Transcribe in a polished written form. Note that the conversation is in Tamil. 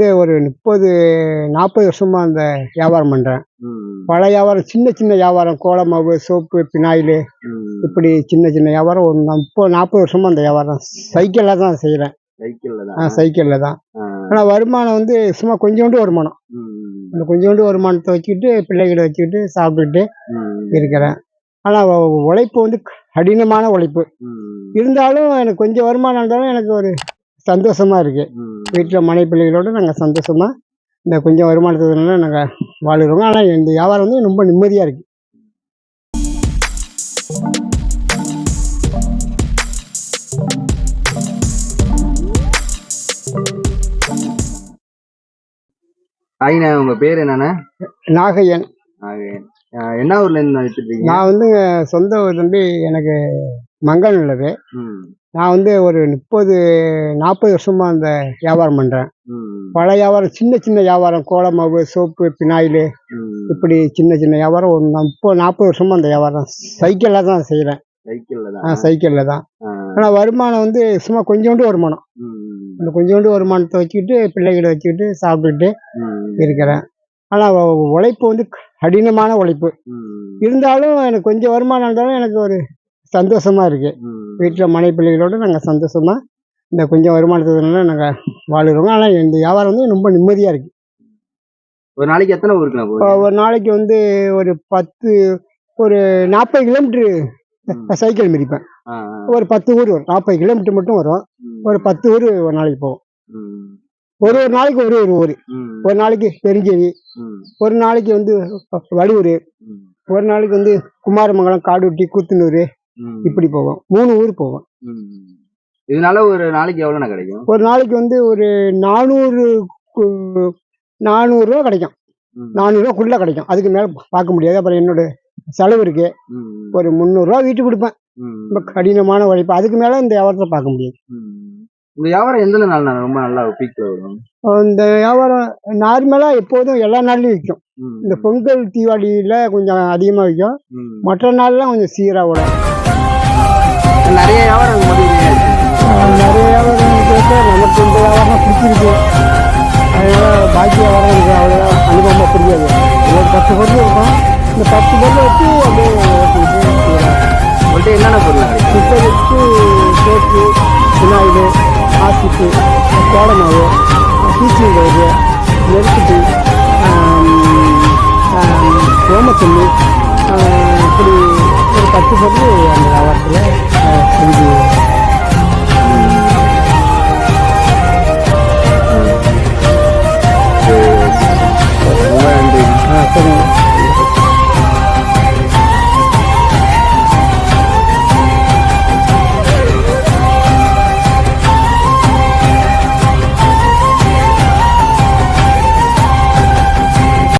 வந்து ஒரு 30-40 வருஷமா அந்த வியாபாரம் பண்றேன். பல வியாபாரம், சின்ன சின்ன வியாபாரம், கோல மாவு, சோப்பு, பினாயிலு, இப்படி சின்ன சின்ன வியாபாரம். ஒரு 30-40 வருஷமா அந்த வியாபாரம் சைக்கிள்ல தான் செய்யறேன். சைக்கிள்ல தான். ஆனா வருமானம் வந்து சும்மா கொஞ்சோண்டு வருமானம். அந்த கொஞ்சோண்டு வருமானத்தை வச்சுக்கிட்டு பிள்ளைகளை வச்சுக்கிட்டு சாப்பிட்டுட்டு இருக்கிறேன். ஆனா உழைப்பு வந்து கடினமான உழைப்பு. இருந்தாலும் எனக்கு கொஞ்சம் வருமானம் இருந்தாலும் எனக்கு ஒரு சந்தோஷமா இருக்கு. வீட்டில் மனைவி பிள்ளைகளோட நாங்கள் சந்தோஷமா இந்த கொஞ்சம் வருமானத்தினால நாங்கள் வாழுறோம். ஆனால் இந்த வியாபாரம் வந்து ரொம்ப நிம்மதியாக இருக்கு. ஐயா, உங்க பேர் என்னண்ணா? நாகையன். என்ன ஊர்ல இருந்து வச்சுருக்கீங்க? நான் வந்து சொந்த ஊர் வந்து எனக்கு மங்கல் உள்ளது. நான் வந்து ஒரு 30-40 வருஷமா அந்த வியாபாரம் பண்றேன். பல வியாபாரம், சின்ன சின்ன வியாபாரம், கோல மாவு, சோப்பு, பினாயிலு, இப்படி சின்ன சின்ன வியாபாரம். ஒரு 30-40 வருஷமா அந்த வியாபாரம் சைக்கிள்ல தான் செய்யறேன். சைக்கிள்ல தான். ஆனா வருமானம் வந்து சும்மா கொஞ்சோண்டு வருமானம். அந்த கொஞ்சோண்டு வருமானத்தை வச்சுக்கிட்டு பிள்ளைகளை வச்சுக்கிட்டு சாப்பிட்டுட்டு இருக்கிறேன். ஆனா உழைப்பு வந்து கடினமான உழைப்பு. இருந்தாலும் எனக்கு கொஞ்சம் வருமானம் இருந்தாலும் எனக்கு ஒரு சந்தோஷமா இருக்கு. வீட்டில் மனைவி பிள்ளைகளோட நாங்கள் சந்தோஷமா இந்த கொஞ்சம் வருமானத்தினால நாங்கள் வாழுறோம். ஆனால் இந்த வியாபாரம் வந்து ரொம்ப நிம்மதியாக இருக்கு. ஒரு நாளைக்கு எத்தனை ஊருக்கு? ஒரு நாளைக்கு வந்து ஒரு 40 கிலோமீட்டரு சைக்கிள் மிதிப்பேன். ஒரு 10 ஊர் வரும். 40 கிலோமீட்டர் மட்டும் வரும். ஒரு 10 ஊர் ஒரு நாளைக்கு போகும். ஒரு நாளைக்கு ஒரு ஊர். ஒரு நாளைக்கு பெருஞ்சேரி, ஒரு நாளைக்கு வந்து வடிவூர், ஒரு நாளைக்கு வந்து குமாரமங்கலம், காடுவெட்டி, கூத்தனூர், இப்படி போவோம். 3 ஊர் போவோம். இதனால ஒரு நாளைக்கு எவ்வளோ கிடைக்கும்? ஒரு நாளைக்கு வந்து ஒரு 400 ரூபா கிடைக்கும். 400 ரூபாக்குள்ள கிடைக்கும். அதுக்கு மேல பார்க்க முடியாது. அப்புறம் என்னோட செலவு இருக்கு. ஒரு 300 ரூபா வீட்டுக்கு கொடுப்பேன். ரொம்ப கடினமான உழைப்பு. அதுக்கு மேல இந்த வியாபாரத்தை பார்க்க முடியாது. இந்த வியாபாரம் எந்த நாள் ரொம்ப நல்லா பீக்ல வரும்? இந்த வியாபாரம் நார்மலா எப்போதும் எல்லா நாள்லயும் விற்கும். இந்த பொங்கல் தீபாவளியில கொஞ்சம் அதிகமா விற்கும். மற்ற நாள்லாம் கொஞ்சம் சீரா ஓடும். நிறைய வியாபாரம் நமக்கு இந்த வியாபாரம் பிடிச்சிருக்கு. அதனால பாக்கி வியாபாரம் எனக்கு அவ்வளோ அனுபவமா புரியாது. ஒரு 10 பொருள் இருக்கும். இந்த 10 பொருளை வச்சு அப்படியே என்னென்ன பொருள்? இப்போ வச்சு soap, phenyl, ஆசிப்பு, Kolamaavu, bleaching powder, நெருக்குட்டி, ஓமத்தண்ணி, இப்படி ஒரு 10 பொருள் அந்த வியாபாரத்தில் செஞ்சு